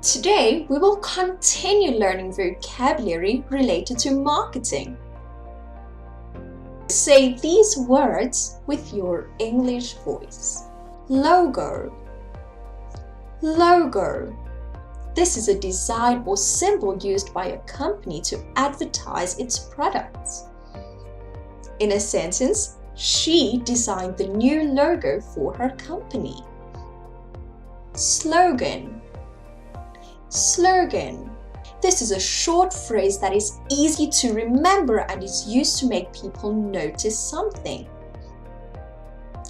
Today, we will continue learning vocabulary related to marketing. Say these words with your English voice. Logo. Logo. This is a design or symbol used by a company to advertise its products. In a sentence, she designed the new logo for her company. Slogan. Slogan. This is a short phrase that is easy to remember and is used to make people notice something.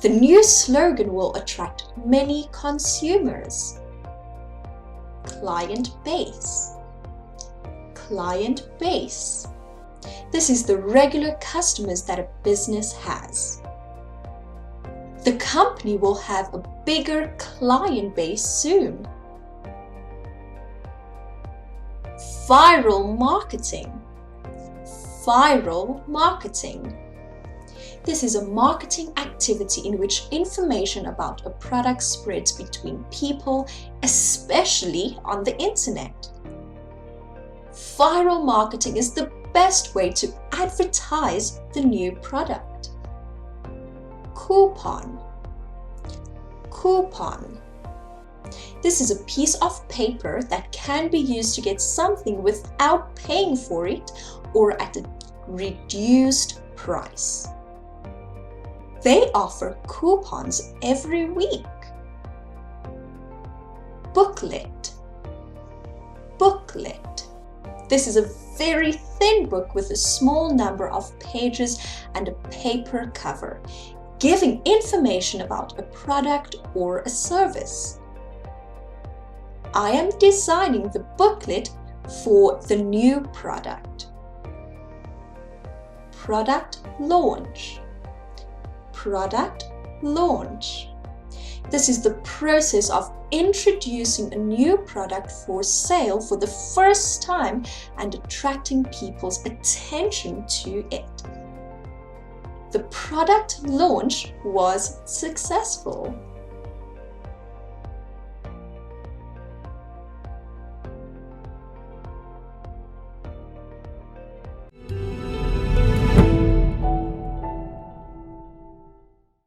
The new slogan will attract many consumers. Client base. Client base. This is the regular customers that a business has. The company will have a bigger client base soon. Viral marketing. Viral marketing. This is a marketing activity in which information about a product spreads between people, especially on the internet. Viral marketing is the best way to advertise the new product. Coupon. Coupon. This is a piece of paper that can be used to get something without paying for it or at a reduced price. They offer coupons every week. Booklet. Booklet. This is a very thin book with a small number of pages and a paper cover, giving information about a product or a service. I am designing the booklet for the new product. Product launch. Product launch. This is the process of introducing a new product for sale for the first time and attracting people's attention to it. The product launch was successful.